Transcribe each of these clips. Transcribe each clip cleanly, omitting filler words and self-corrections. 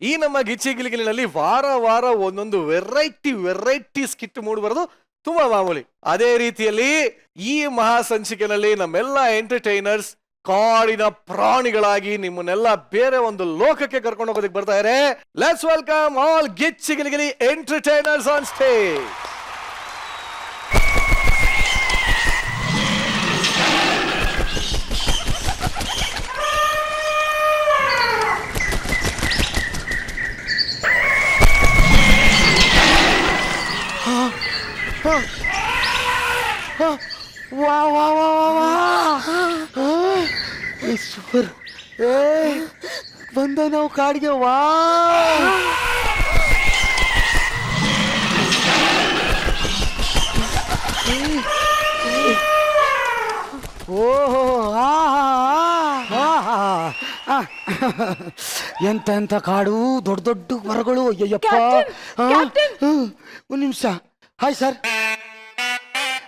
ಈ ನಮ್ಮ ಗಿಚ್ಚಿ ಗಿಲಿಗಿಲಿನಲ್ಲಿ ವಾರ ವಾರ ಒಂದೊಂದು ವೆರೈಟಿ ಸ್ಕಿಟ್ ಮೂಡಿಬರೋದು ತುಂಬಾ ಮಾಮೂಲಿ. ಅದೇ ರೀತಿಯಲ್ಲಿ ಈ ಮಹಾ ಸಂಚಿಕೆಯಲ್ಲಿ ನಮ್ಮೆಲ್ಲ ಎಂಟರ್ಟೈನರ್ಸ್ ಕಾಡಿನ ಪ್ರಾಣಿಗಳಾಗಿ ನಿಮ್ಮನ್ನೆಲ್ಲ ಬೇರೆ ಒಂದು ಲೋಕಕ್ಕೆ ಕರ್ಕೊಂಡು ಹೋಗೋದಕ್ಕೆ ಬರ್ತಾ ಇದ್ದಾರೆ. Let's welcome all Gichchi Giligili entertainers on stage. Eshwar ಬಂದ ನಾವು ಕಾಡಿಗೆ ವಾ. ಓಹೋ ಎಂತ ಕಾಡು, ದೊಡ್ಡ ದೊಡ್ಡ ಮರಗಳು. ಅಯ್ಯಪ್ಪ ಒಂದು ನಿಮಿಷ. ಹಾಯ್ ಸರ್,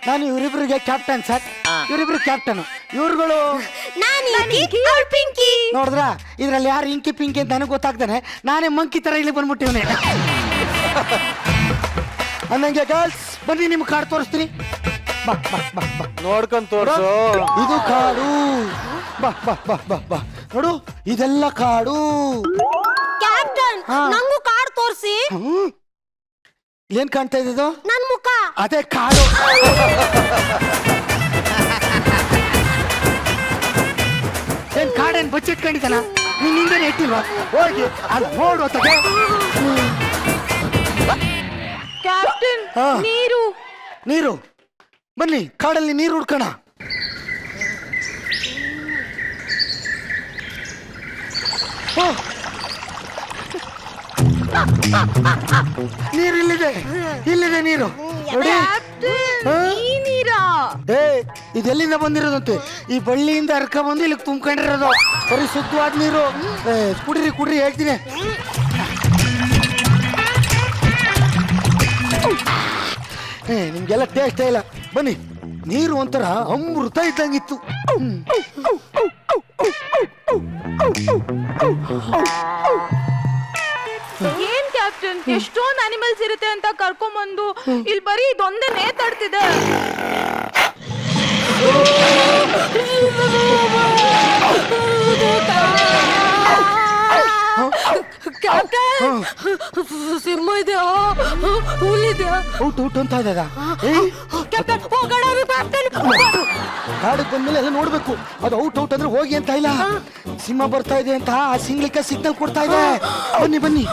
ನಾನು ಇವರಿಬ್ರಿಗೆ ಕ್ಯಾಪ್ಟನ್ ಸರ್. ಇವರಿಬ್ರು ಕ್ಯಾಪ್ಟನ್, ಇವ್ರುಗಳು ನೋಡಿದ್ರ ಇದ್ರಲ್ಲಿ ಯಾರು ಇಂಕಿ ಪಿಂಕಿ ಅಂತ ನನಗೆ ಗೊತ್ತಾಗ್ತಾನೆ. ನಾನೇ ಮಂಕಿ ತರ ಇಲ್ಲಿ ಬಂದ್ಬಿಟ್ಟಿವ್ನೆ ಅನ್ನಂಗೆ. ಗರ್ಲ್ಸ್ ಬನ್ನಿ, ನಿಮ್ಗೆ ಕಾಡು ತೋರಿಸ್ತೀನಿ. ಬಾ ಬಾ ಬಾ ಬಾ ನೋಡ್ಕೊಂಡ್ ತೋರ್ಸು. ಇದು ಕಾಡು. ಬಾ ಬಾ ಬಾ ಬಾ ಬಾ ನೋಡು, ಇದೆಲ್ಲ ಕಾಡು. ಕ್ಯಾಪ್ಟನ್, ನಂಗೂ ಕಾಡು ತೋರಿಸಿ. ಏನ್ ಕಾಣ್ತಾ ಇದ್ದು? ನನ್ ಮುಖ. ಅದೇ ಕಾಡು. ಏನ್ ಕಾಡೇನ್ ಬಚ್ಚಿಟ್ಕೊಂಡಿದ್ದಾನ? ನೀನ್ ಹಿಂದೇನೆ ಇಟ್ಟಿಲ್ವಾ? ಹೋಗಿ ಅಲ್ಲ ನೋಡು. ಕ್ಯಾಪ್ಟನ್, ನೀರು. ನೀರು ಬನ್ನಿ, ಕಾಡಲ್ಲಿ ನೀರು ಹುಡ್ಕೋಣ. ನೀರು ಇಲ್ಲಿದೆ, ಇಲ್ಲಿದೆ ನೀರು ನೋಡಿ. ಏ ಇದೆಲ್ಲಿಂದ ಬಂದಿರೋದಂತೆ? ಈ ಬಳ್ಳಿಯಿಂದ ಹರ್ಕ ಬಂದು ಇಲ್ಲಿಗೆ ತುಂಬ್ಕೊಂಡಿರೋದು. ಬರೀ ಶುದ್ಧವಾದ ನೀರು. ಕುಡ್ರಿ ಕುಡ್ರಿ, ಹೇಳ್ತೀನಿ. ನಿಮ್ಗೆಲ್ಲ ಟೇಸ್ಟೇ ಇಲ್ಲ. ಬನ್ನಿ, ನೀರು ಒಂಥರ ಅಮೃತ ಇದ್ದಂಗಿತ್ತು. ಏನ್ ಕ್ಯಾಪ್ಟನ್, ಎಷ್ಟೊಂದು ಅನಿಮಲ್ಸ್ ಇರುತ್ತೆ ಅಂತ ಕರ್ಕೊಂಡ್ಬಂದು ಇಲ್ಲಿ ಬರೀ ಇದೊಂದೇ ನೇತಾಡ್ತಿದೆ. ಸಿಂಹ ಇದೆ, ಹುಲಿದೆ. ಔಟ್ ಔಟ್ ಅಂತ ಇದ್ದ. ಕಾಡಿಗೆ ಬಂದ್ಮೇಲೆ ಎಲ್ಲ ನೋಡ್ಬೇಕು. ಅದು ಔಟ್ ಔಟ್ ಅಂದ್ರೆ ಹೋಗಿ ಅಂತ ಇಲ್ಲ. ಸಿಂಹ ಬರ್ತಾ ಇದೆ ಅಂತ ಆ ಸಿಂಗ್ಲಿಕ್ಕೆ ಸಿಗ್ನಲ್ ಕೊಡ್ತಾ ಇದೆ. ಬನ್ನಿ ಬನ್ನಿ.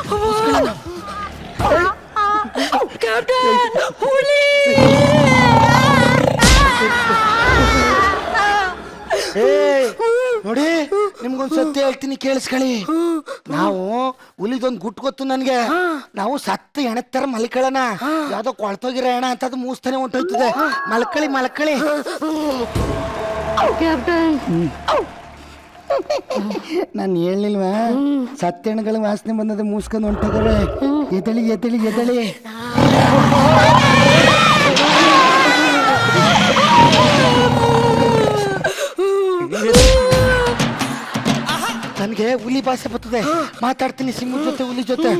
ನೋಡಿ, ನಿಮ್ಗೊಂದು ಸತ್ಯ ಹೇಳ್ತೀನಿ, ಕೇಳಿಸ್ಕೊಳ್ಳಿ. ನಾವು ಹುಲಿದೊಂದು ಗುಟ್ಟು ಗೊತ್ತು ನನ್ಗೆ. ನಾವು ಸತ್ತು ಎಣತ್ತರ ಮಲ್ಕೊಳ್ಳೋಣ. ಯಾವ್ದೋ ಕೊಳ್ತೋಗಿರೋ ಎಣ ಅಂತದ್ದು ಮೂಸ್ತಾನೆ ಹೊಂಟೋಯ್ತದೆ. ಮಲ್ಕಳಿ ಮಲ್ಕಳಿ. ನಾನು ಹೇಳಿಲ್ವಾ, ಸತ್ತೆಣಗಳ ವಾಸನೆ ಬಂದದ ಮೂಸ್ಕೊಂಡು ಹೊಂಟೋಗವೆ. ಎದಳಿ ಎದಳಿ ಎದಳಿ. ನನಗೆ ಹುಲಿ ಭಾಷೆ ಬರ್ತದೆ, ಮಾತಾಡ್ತೀನಿ ಸಿಂಹದ ಜೊತೆ, ಹುಲಿ ಜೊತೆ.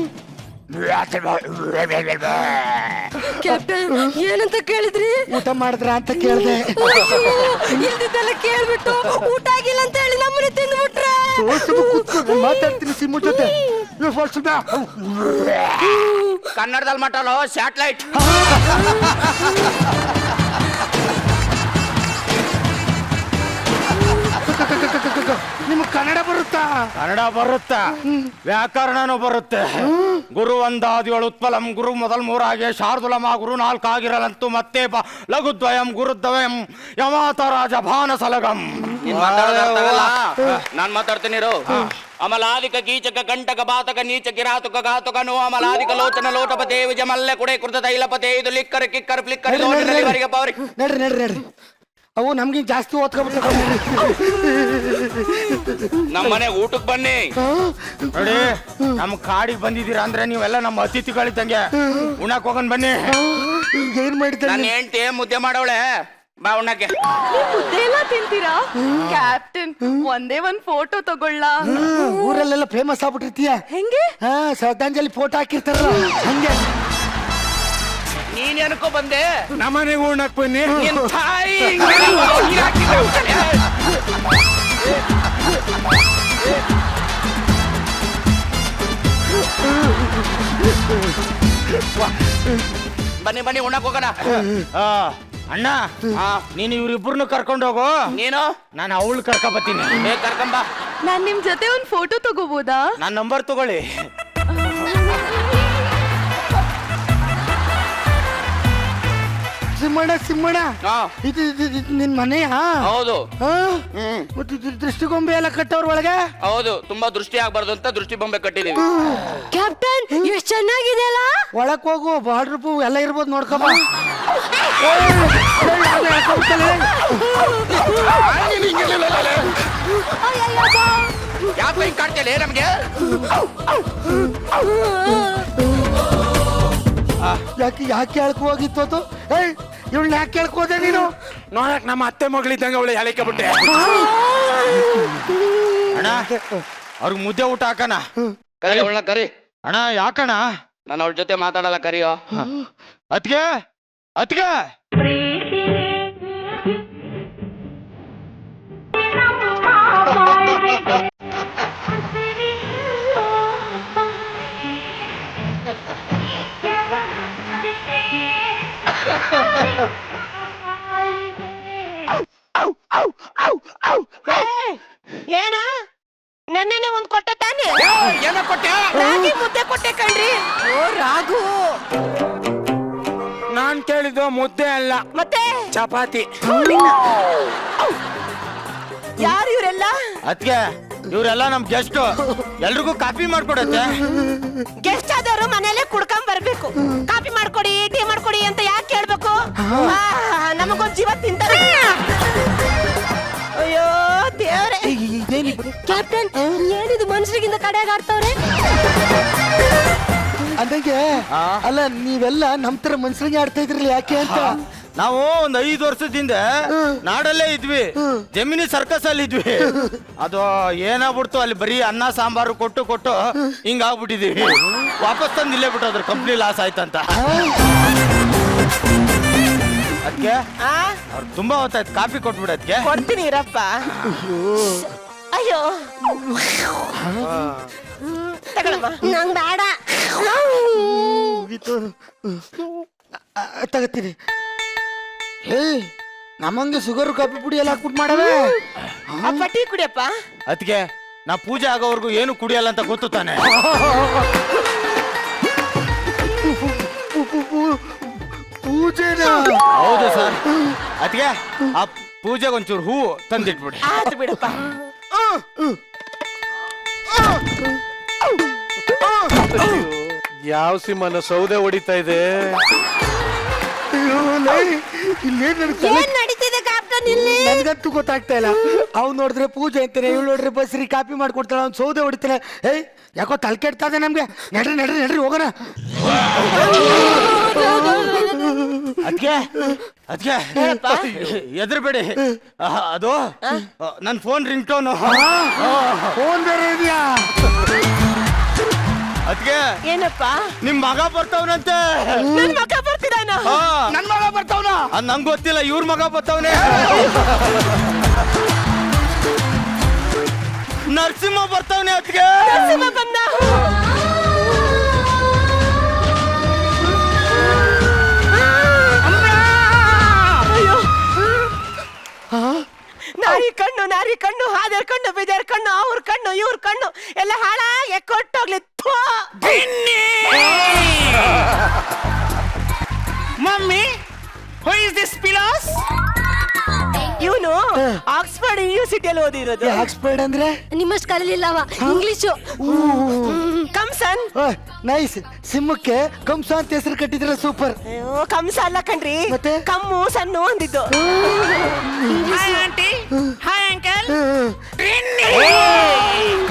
ಕ್ಯಾಪ್ಟನ್, ಏನಂತ ಕೇಳಿದ್ರಿ? ಊಟ ಮಾಡಿದ್ರ ಅಂತ ಕೇಳಿದೆ. ಇಲ್ದಿದ್ದೆಲ್ಲ ಕೇಳ್ಬಿಟ್ಟು ಊಟ ಆಗಿಲ್ಲ ಅಂತ ಹೇಳಿ ನಮ್ಮನೆ ತಿಂದ್ಬಿಟ್ರೆ. ಮಾತಾಡ್ತೀನಿ ಸಿಂಹದ ಜೊತೆ. ಕನ್ನಡದಲ್ಲಿ ಮಾತಾಡೋ ಸ್ಯಾಟಲೈಟ್. ನಿಮ್ಗೆ ಕನ್ನಡ ಬರುತ್ತಾ? ಕನ್ನಡ ಬರುತ್ತೆ, ವ್ಯಾಕರಣನೂ ಬರುತ್ತೆ. ಗುರು ಒಂದಾದಿಗಳು ಉತ್ಪಲಂ, ಗುರು ಮೊದಲ್ ಮೂರಾಗೆ ಶಾರ್ದುಲಮ, ಗುರು ನಾಲ್ಕಾಗಿರಲಂತೂ ಮತ್ತೆ ಲಘುದ್ವಯಂ ಗುರುದ್ವಯಂ ಯಮಾತ ರಾಜ ಭಾನ ಸಲಗಂ. ನಾನ್ ಮಾತಾಡ್ತೀನಿ. ಅಮಲಾದಿಕ ಕೀಚಕ ಕಂಟಕ ಬಾತಕ ನೀಚ ಕಿರಾತುಕ ಘಾತುಕ ನೋ ಅಮಲಾದಿಕ ಲೋಚನ ಲೋಟಪತೆ ವಿಜ ಮಲ್ಲೆ ಕುಡೆ ಕೃತ ತೈಲಪತೆ ಇದು ಲಿಕ್ಕರ್ ಕಿಕ್ಕರ್ ಫ್ಲಿಕ್ಕರ್. ನಡ್ರಿ ನಡ್ರಿ ನಡ್ರಿ. ಅವು ನಮ್ಗೆ ಜಾಸ್ತಿ ಓದ್ಕೊಬಿಟ್ಟು ನಮ್ಮ ಮನೆ ಊಟಕ್ಕೆ ಬನ್ನಿ. ನೋಡಿ, ನಮ್ಮ ಕಾಡಿಗೆ ಬಂದಿದ್ದೀರಾ ಅಂದ್ರೆ ನೀವೆಲ್ಲ ನಮ್ಮ ಅತಿಥಿಗಳಿದ್ದಂಗೆ. ಉಣ್ಣಕ್ ಹೋಗನ್ ಬನ್ನಿ. ಏನ್ ಮಾಡಿದ್ದೆ? ನನ್ನ ಹೆಂಡತಿ ಮುದ್ದೆ ಮಾಡವಳೆ, ಬಾ ಉಣ್ಣಕ್ಕೆ. ನೀವ್ ಮುದ್ದೆ ಎಲ್ಲ ತಿಂತೀರಾ ಕ್ಯಾಪ್ಟನ್? ಒಂದೇ ಒಂದ್ ಫೋಟೋ ತಗೊಳ್ಳ. ಊರಲ್ಲೆಲ್ಲ ಫೇಮಸ್ ಆಗ್ಬಿಟ್ಟಿರ್ತೀಯ. ಹೆಂಗೆ? ಹಾ, ಶ್ರದ್ಧಾಂಜಲಿ ಫೋಟೋ ಹಾಕಿರ್ತಾರಲ್ಲ ಹಂಗೆ. ನೀನ್ ಏನಕ್ಕೋ ಬಂದೆ? ನಮ್ಮನೆಗೆ ಉಣ್ಣಕ್ ಬನ್ನಿ. ನಿನ್ ತಾಯಿ ಹಿಂಗೆ ನೀನ್ ಹಾಕಿದ್ರೆ ಬನ್ನಿ ಬನ್ನಿ ಉಣ್ಣಕ್ ಹೋಗೋಣ. ಆ, ಅಣ್ಣ ನೀನು ಇವ್ರಿಬ್ರನ್ನು ಕರ್ಕೊಂಡು ಹೋಗು, ನೀನು ನಾನು ಅವಳು ಕರ್ಕೊಬತ್ತೀನಿ. ಕರ್ಕೊಂಬ. ನಾನ್ ನಿಮ್ ಜೊತೆ ಒಂದ್ ಫೋಟೋ ತಗೋಬೋದಾ? ನನ್ನ ನಂಬರ್ ತಗೊಳ್ಳಿ. ಸಿಂಹಣ ಹಾ. ಇದು ನಿನ್ ಮನೆಯ? ಹೌದು. ಮತ್ತೆ ದೃಷ್ಟಿಗೊಂಬೆ ಎಲ್ಲ ಕಟ್ಟವ್ರ ಒಳಗೆ? ಹೌದು, ತುಂಬಾ ದೃಷ್ಟಿ ಆಗ್ಬಾರ್ದು ಅಂತ ದೃಷ್ಟಿ ಬೊಂಬೆ ಕಟ್ಟಿದೀವಿ. ಕ್ಯಾಪ್ಟನ್ ಎಷ್ಟ್ ಚೆನ್ನಾಗಿದೆ ಅಲ್ಲ? ಒಳಕ್ ಹೋಗು, ಬಾರ್ಡರ್ ಪೂ ಎಲ್ಲ ಇರ್ಬೋದು ನೋಡ್ಕೊಬ. ಯಾಕೆ ಹಿಂಗ್ ಕಾಡ್ತೇಲೆ ನಮ್ಗೆ? ಯಾಕೆ ಹೇಳ್ಕೊ ಹೋಗಿತ್ತು ಅದು? ಇವಳನ್ನ ಯಾಕೆ ಹೇಳ್ಕೋದೆ ನೀನು? ನೋಡಕ್ ನಮ್ಮ ಅತ್ತೆ ಮಗಳಿದ್ದಂಗೆ ಅವಳು ಹೇಳಿಕೆ ಬಿಟ್ಟೆ. ಅಣ್ಣ ಅವ್ರಿಗೆ ಮುದ್ದೆ ಊಟ ಹಾಕಣ. ಕರಿ ಅವಳನ್ನ ಕರಿ. ಅಣ್ಣ ಯಾಕಣ್ಣ? ನಾನು ಅವಳ ಜೊತೆ ಮಾತಾಡಲ್ಲ, ಕರಿಯೋ. ಅತ್ಗೆ ಅತ್ಗೆ ಏನ ನೆನ್ನೆನೆ ಒಂದ್ ಕೊಟ್ಟೆ ತಾನೆ? ಏನ ಕೊಟ್ಟೆ? ರಾಗಿ ಮುದ್ದೆ ಕೊಟ್ಟೆ ಕಣ್ರಿ. ಓ ರಾಘು, ನಾನ್ ಕೇಳಿದ್ದು ಮುದ್ದೆ ಅಲ್ಲ, ಮತ್ತೆ ಚಪಾತಿ. ಯಾರು ಇವರೆಲ್ಲ? ಅತ್ಗೆ ಇವರೆಲ್ಲ ನಮ್ ಗೆಸ್ಟ್, ಎಲ್ರಿಗೂ ಕಾಫಿ ಮಾಡ್ಕೊಡತ್ತೆ. ಗೆಸ್ಟ್ ಆದವರು ಮನೇಲೆ ಕುಡ್ಕೊಂಡ್ ಬರ್ಬೇಕು. ಕಾಫಿ ಮಾಡ್ಕೊಡಿ, ಟೀ ಮಾಡ್ಕೊಡಿ ಅಂತ ಯಾಕೆ ಕೇಳ್ಬೇಕು? ನಮಗೊಂದ್ ಜೀವ ತಿಂತಾರೆ. ಅಯ್ಯೋ ದೇವ್ರೆ. ಕ್ಯಾಪ್ಟನ್ ಏನಿದು ಮನುಷ್ಯರಿಗಿಂತ ಕಡೆಯಾಗ ಆಡ್ತವ್ರೆ? ಅಂದಂಗೆ ಅಲ್ಲ, ನೀವೆಲ್ಲ ನಮ್ ತರ ಮನ್ಸರಿಗೆ ಆಡ್ತಾ ಇದ್ರಲ್ಲ, ಯಾಕೆ ಅಂತ? ನಾವು ಒಂದ್ 5 ವರ್ಷದಿಂದ ನಾಡಲ್ಲೇ ಇದ್ವಿ, ಜಮಿನಿ ಸರ್ಕಸ್ ಅಲ್ಲಿ ಇದ್ವಿ. ಅದು ಏನಾಗ್ಬಿಡ್ತು, ಅಲ್ಲಿ ಬರೀ ಅನ್ನ ಸಾಂಬಾರು ಕೊಟ್ಟು ಕೊಟ್ಟು ಹಿಂಗಾಗ್ಬಿಟ್ಟಿದೀವಿ. ವಾಪಸ್ ತಂದು ಇಲ್ಲೇ ಬಿಟ್ಟು ಅದ್ರ ಕಂಪ್ನಿ ಲಾಸ್ ಆಯ್ತಂತ. ಅದಕ್ಕೆ ಅವ್ರು ತುಂಬಾ ಹೊತ್ತಾಯ್ತು, ಕಾಫಿ ಕೊಟ್ಬಿಡತ್ಗೆ. ಕೊಡ್ತೀನಿ ಇರಪ್ಪ. ಅಯ್ಯೋ ತಗೊಳಮ್ಮ. ನಂಗ್ ಬೇಡ. ತಗತ್ತೀನಿ. ಹೇ, ನಮ್ಮಂಗೆ ಶುಗರ್ ಕಾಫಿ ಪುಡಿ ಎಲ್ಲ ಹಾಕ್ಬಿಟ್ಟು ಮಾಡವೆ. ಅಪ್ಪ ಟೀ ಕುಡಿಯಪ್ಪ. ಅದಕ್ಕೆ ನಾ ಪೂಜೆ ಆಗೋವರೆಗೂ ಏನು ಕುಡಿಯಲ್ಲ ಅಂತ ಗೊತ್ತು ತಾನೆ. ಪೂಜೆನಾ? ಹೌದು ಸರ್. ಅದಕ್ಕೆ ಆ ಪೂಜೆಗೆ ಒಂಚೂರು ಹೂವು ತಂದಿಟ್ಬಿಡಿ. ಆಯ್ತು ಬಿಡಪ್ಪ. ಯಾವ ಸಿಂಹನ ಸೌದೆ ಹೊಡಿತಾ ಇದೆ? ಏನ್ ನಡೀತಿದೆ ಕ್ಯಾಪ್ಟನ್ ಇಲ್ಲಿ? ನನ್ಗಂತೂ ಗೊತ್ತಾಗ್ತಾ ಇಲ್ಲ. ಅವ್ನು ನೋಡಿದ್ರೆ ಪೂಜೆ ಅಂತಾನೆ, ಇವ್ಳು ನೋಡಿದ್ರೆ ಬಸ್ರಿ ಕಾಪಿ ಮಾಡ್ಕೊಡ್ತಾಳೆ, ಅವ್ನು ಸೌದೆ ಹೊಡಿತಾನೆ. ಏಯ್, ಯಾಕೋ ತಲೆ ಕೆಡ್ತದೆ ನಮ್ಗೆ. ನಡ್ರಿ ನಡ್ರಿ ನಡ್ರಿ ಹೋಗೋಣ. ಅದ್ಕೆ ಅದ್ಕೆ ಎದ್ರಬೇಡಿ, ಅದು ನನ್ ಫೋನ್ ರಿಂಗ್ ಟೋನು. ಫೋನ್ ಬೇರೆ ಇದೆಯಾ? ಅದ್ಕೆ ಏನಪ್ಪ? ನಿಮ್ ಮಗ ಬರ್ತಾವನಂತೆ. ನನ್ ಮಗ ಬರ್ತಿದ್ದಾನ? ನನ್ ಮಗ ಬರ್ತಾವನ? ಅದ್ ನಂಗೆ ಗೊತ್ತಿಲ್ಲ, ಇವ್ರ ಮಗ ಬರ್ತಾವನೆ. ನರಸಿಂಹ ಬರ್ತಾವನೆ. ಅದ್ಕೆ ನರಸಿಂಹ ಬಂದ. ನಾರಿ ಕಣ್ಣು ಹಾದರ್ ಕಣ್ಣು ಬಿದರ್ ಕಣ್ಣು ಅವ್ರ ಕಣ್ಣು ಇವ್ರ ಕಣ್ಣು ಎಲ್ಲ ಹಾಳಾಗಿ ಕೊಟ್ಟೋಗ್ಲಿ. ಮಮ್ಮಿ, ಹೂ ಇಸ್ ದಿಸ್ ಪಿಲಾಸ್? ಇವನು ಆಕ್ಸ್ಫರ್ಡ್ ಯೂನಿವರ್ಸಿಟಿಯಲ್ಲಿ ಓದಿರೋದು. ಆಕ್ಸ್ಫರ್ಡ್ ಅಂದ್ರೆ? ನಿಮ್ಮಷ್ಟು ಕಲಿಲಿಲ್ಲವ ಇಂಗ್ಲಿಷು. ಕಮ್ಸನ್. ನೈಸ್. ಸಿಂಹಕ್ಕೆ ಕಂಸ ಅಂತ ಹೆಸರು ಕಟ್ಟಿದ್ರೆ ಸೂಪರ್. ಕಂಸ ಅಲ್ಲ ಕಣ್ರಿ, ಮತ್ತೆ? ಕಮ್ಮು ಸಣ್ಣ ಅಂದಿದ್ದು. Hi aunty, hi uncle.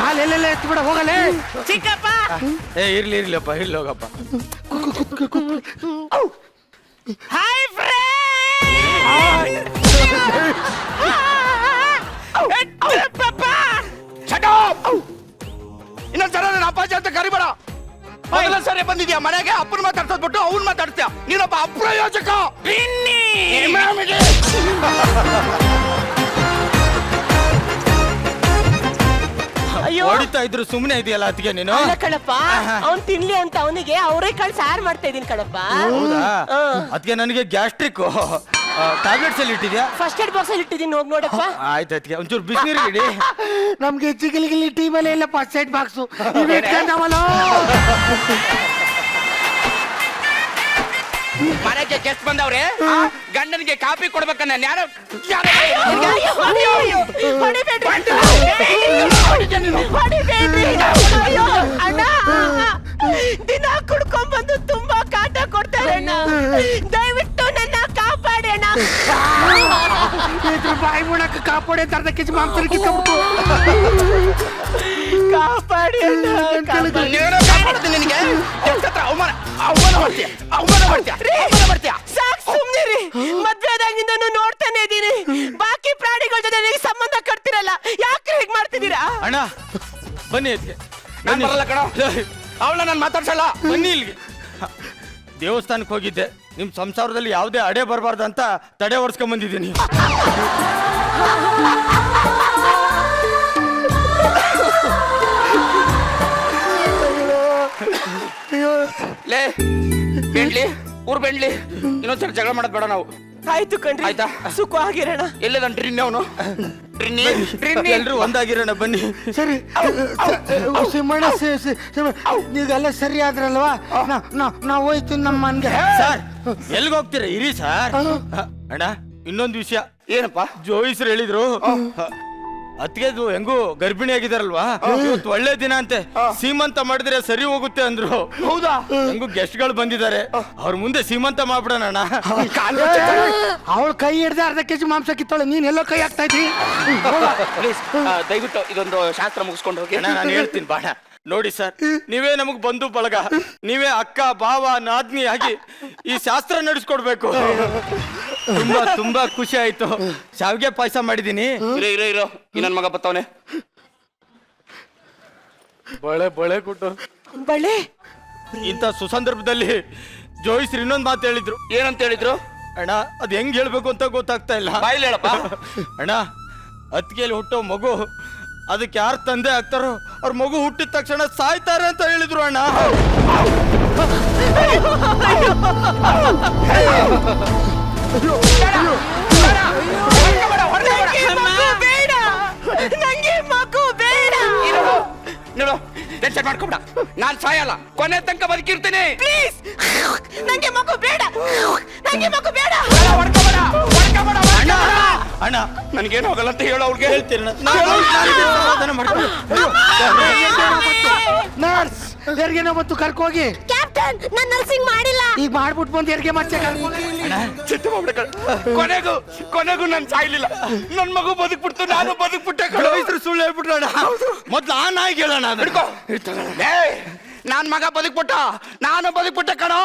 ಕಾಲೆಲ್ಲ ಎತ್ಬಿಡ ಹೋಗಲೇ. ಚಿಕ್ಕಪ್ಪ. ಇರ್ಲಿ ಇರ್ಲಿಪ್ಪ, ಇರ್ಲಿ ಹೋಗಪ್ಪ. Hi friend. ಇನ್ನೊಂದ್ಸಲ ನನ್ನ ಅಪ್ಪಾಜಿ ಅಂತ ಕರಿಬೇಡ. ಮೊದಲ ಸರಿ ಬಂದಿದ್ಯಾ ಮನೆಗೆ, ಅಪ್ಪನ ಮಾತಾಡ್ಸೋದ್ ಬಿಟ್ಟು ಅವ್ನ್ ಮಾತಾಡ್ತೀಯ. ನೀನೊಬ್ಬ ಅಪ್ರಯೋಜಕ. ಅಯ್ಯೋ ಹೊಡಿತಾ ಇದ್ರು ಸುಮ್ಮನೆ ಇದೆಯಲ್ಲ ಅದಕ್ಕೆ ನೀನು. ಅಲ್ಲ ಕಣಪ್ಪ, ಅವ್ನ್ ತಿನ್ಲಿ ಅಂತ ಅವನಿಗೆ ಅವರೇಕಾಳು ಸಾರು ಮಾಡ್ತಾ ಇದೀನಿ ಕಣಪ್ಪ. ಹೌದಾ? ಅದಕ್ಕೆ ನನಗೆ ಗ್ಯಾಸ್ಟ್ರಿಕ್ ಟ್ಯಾಬ್ಲೆಟ್ಸ್ ಅಲ್ಲಿ ಇಟ್ಟಿದ್ಯಾ? ಫಸ್ಟ್ ಏಡ್ ಬಾಕ್ಸ್ ಅಲ್ಲಿ ಇಟ್ಟಿದ್ದೀನಿ, ಹೋಗಿ ನೋಡಪ್ಪ. ಆಯ್ತು ಅದಕ್ಕೆ ಒಂಚೂರು ಬಿಸಿನೀರು ಇಡಿ. ನಮ್ಗೆ ಜಿಗಿಲಿಗಿಲಿ ಟೀಮಲ್ಲಿ ಎಲ್ಲ ಫಸ್ಟ್ ಸೈಡ್ ಬಾಕ್ಸು ಇಟ್ಕೊಂಡವಲ್ಲ. ಮನೆಗೆ ಗೆಸ್ಟ್ ಬಂದವ್ರೆ, ಗಂಡನಿಗೆ ಕಾಫಿ ಕೊಡ್ಬೇಕನ್ನ ಯಾರು ಹೊಡಿಬೇಡ್ರಿ. ಅಯ್ಯೋ ಅಣ್ಣ, ದಿನ ಕುಡ್ಕೊಂಡ್ ಬಂದು ತುಂಬಾ ಕಾಟ ಕೊಡ್ತಾರೆ ಅಣ್ಣ, ದಯವಿಟ್ಟು ನನ್ನ ಕಾಪಾಡಿ ಅಣ್ಣ. ಬಾಯಿ ಮುಣಕ್ಕೆ ಕಾಪಾಡಿ ಅಂತ ಅರ್ಧ ಕೆಜಿ ಮಾಂಸ ಕಿತ್ಕೊಂಡ್ಬಿಟ್ಟು. ಕಾಪಾಡಿ ಅಣ್ಣ, ನಿನಗೆ ಅವಮಾನ ಮಾಡ್ತೀಯ. ಸಾಕ್ ಸುಮ್ನಿರಿ. ಮದ್ವೆದಾಗಿಂದನು ನೋಡ್ತಾನೆ ಇದೀನಿ, ಬಾಕಿ ಪ್ರಾಣಿಗಳ ಜೊತೆ ನನಗೆ ಸಂಬಂಧ ಕಟ್ತಿರಲ್ಲ, ಯಾಕೆ ಹೀಗ್ ಮಾಡ್ತಿದ್ದೀರಾ? ಅಣ್ಣ ಬನ್ನಿ ಅದಕ್ಕೆ. ನಾನು ಬರಲ್ಲ ಕಣ, ಅವಳ ನಾನು ಮಾತಾಡ್ಸಲ್ಲ. ಬನ್ನಿ ಇಲ್ಲಿಗೆ. ದೇವಸ್ಥಾನಕ್ಕೆ ಹೋಗಿದ್ದೆ, ನಿಮ್ ಸಂಸಾರದಲ್ಲಿ ಯಾವುದೇ ಅಡೆ ಬರಬಾರ್ದು ಅಂತ ತಡೆ ಓಡಿಸ್ಕೊಂಡ್ ಬಂದಿದ್ದೀನಿ. ಲೇ ಬೆಂಡ್ಲಿ, ಊರ್ ಬೆಂಡ್ಲಿ, ಇನ್ನೊಂದ್ಸರಿ ಜಗಳ ಮಾಡೋದ್ ಬೇಡ ನಾವು. ಆಯ್ತು ಕಣ್ರಿ, ಆಯ್ತಾ? ಸುಖವಾಗಿರೋಣ. ಎಲ್ಲದನ್ ಟ್ರಿನ್ನಿ ಅವನು. ಎಲ್ರು ಒಂದಾಗಿರೋಣ ಬನ್ನಿ. ಸರಿ ಸಿಂಹಣ್ಣ, ನೀವೆಲ್ಲ ಸರಿ ಆದ್ರಲ್ವಾ? ನಾವು ಹೋಯ್ತು ನಮ್ಮ ಮನ್ಗೆ. ಸರ್ ಎಲ್ಗ ಹೋಗ್ತೀರಾ? ಇರಿ ಸರ್. ಅಣ್ಣ ಇನ್ನೊಂದು ವಿಷಯ. ಏನಪ್ಪ? ಜೋಯಿಸ್ರು ಹೇಳಿದ್ರು ಅತ್ತಿಗೆದು ಹೆಂಗೂ ಗರ್ಭಿಣಿ ಆಗಿದಾರಲ್ವಾ, ಇವತ್ತು ಒಳ್ಳೆ ದಿನ ಅಂತೆ, ಸೀಮಂತ ಮಾಡಿದ್ರೆ ಸರಿ ಹೋಗುತ್ತೆ ಅಂದ್ರು. ಹೌದಾ? ಹೆಂಗೂ ಗೆಸ್ಟ್ ಗಳು ಬಂದಿದ್ದಾರೆ, ಅವ್ರ ಮುಂದೆ ಸೀಮಂತ ಮಾಡ್ಬಿಡೋಣ ಅಣ್ಣ. ಅವಳ ಕೈ ಹಿಡ್ದೆ ಅರ್ಧ ಕೆಜಿ ಮಾಂಸ ಕಿತ್ತೋಳೆ, ನೀನ್ ಎಲ್ಲೋ ಕೈ ಹಾಕ್ತಾ ಇದ್ದಿ. ಪ್ಲೀಸ್ ದಯವಿಟ್ಟು ಇದೊಂದು ಶಾಸ್ತ್ರ ಮುಗಿಸ್ಕೊಂಡು ಹೋಗಿ. ಅಣ್ಣ ನಾನು ಹೇಳ್ತೀನಿ ಬಾಣ. ನೋಡಿ ಸರ್, ನೀವೇ ನಮಗ್ ಬಂಧು ಬಳಗ, ನೀವೇ ಅಕ್ಕ ಭಾವ ನಾದ್ನಿ ಆಗಿ ಈ ಶಾಸ್ತ್ರ ನಡೆಸ್ಕೊಡ್ಬೇಕು. ತುಂಬಾ ತುಂಬಾ ಖುಷಿ ಆಯ್ತು. ಶಾವಿಗೆ ಪಾಯಸ ಮಾಡಿದೀನಿ. ಇರೋ ನನ್ನ ಮಗ ಬತ್ತವನೆ. ಬಳೆ ಬಳೆ ಕೊಟ್ಟು ಬಳೆ ಇಂಥ ಸುಸಂದರ್ಭದಲ್ಲಿ ಜೋಯಿಸ್ರು ಇನ್ನೊಂದು ಮಾತು ಹೇಳಿದ್ರು. ಏನಂತ ಹೇಳಿದ್ರು? ಅಣ್ಣ ಅದ್ ಹೆಂಗ್ ಹೇಳ್ಬೇಕು ಅಂತ ಗೊತ್ತಾಗ್ತಾ ಇಲ್ಲ. ಬಾಯಿಲ್ ಹೇಳಪ್ಪ. ಅಣ್ಣ ಅತ್ತಿಗೆಯಲ್ಲಿ ಹುಟ್ಟೋ ಮಗು ಅದಕ್ಕೆ ಯಾರು ತಂದೆ ಆಗ್ತಾರೋ ಅವ್ರ ಮಗು ಹುಟ್ಟಿದ ತಕ್ಷಣ ಸಾಯ್ತಾರೆ ಅಂತ ಹೇಳಿದ್ರು ಅಣ್ಣ. ಬೇಡ, ನಂಗೆ ಮಗು ಬೇಡ. ನೋಡು ಟೆನ್ಷನ್ ಮಾಡ್ಕೊಬೇಡ, ನಾನ್ ಸಾಯಲ್ಲ, ಕೊನೆ ತನಕ ಬದುಕಿರ್ತೀನಿ. ಪ್ಲೀಸ್, ನಂಗೆ ಮಗು ಬೇಡ, ನಂಗೆ ಮಗು ಬೇಡ. ಅಣ್ಣ ನನ್ಗೇನು ಹೋಗಲ್ಲ ಅಂತ ಹೇಳೋ ಅವ್ರಿಗೆ. ಹೇಳ್ತೀನಿ ಸಮಾಧಾನ ಮಾಡ್ಕೊಂಡು. ನರ್ಸ್ ಹೆರಿಗೆ ಬಂತು, ಕರ್ಕೋಗಿ. ಕ್ಯಾಪ್ಟನ್, ನಾನು ನರ್ಸಿಂಗ್ ಮಾಡಿಲ್ಲ. ಈಗ ಮಾಡ್ಬಿಟ್ಟು ಬಂದು ಹೆರಿಗೆ ಮತ್ತೆ ಚಿತ್ತ ಮಾಡ್ಬೇಡ. ಕೊನೆಗೂ ನಾನು ಸಾಯ್ಲಿಲ್ಲ, ನನ್ ಮಗು ಬದುಕ್ಬಿಡ್ತು, ನಾನು ಬದುಕ್ಬಿಟ್ಟೆ. ಜೋಯಿಸ್ರು ಸುಳ್ಳು ಹೇಳ್ಬಿಟ್ರಣ್ಣ. ಮೊದ್ಲು ಆ ನಾಯಿಗೆ ಹೇಳೋಣ. ನಾನ್ ಮಗ ಬದುಕ್ಬಿಟ್ಟ, ನಾನು ಬದುಕ್ಬಿಟ್ಟೆ ಕಣೋ.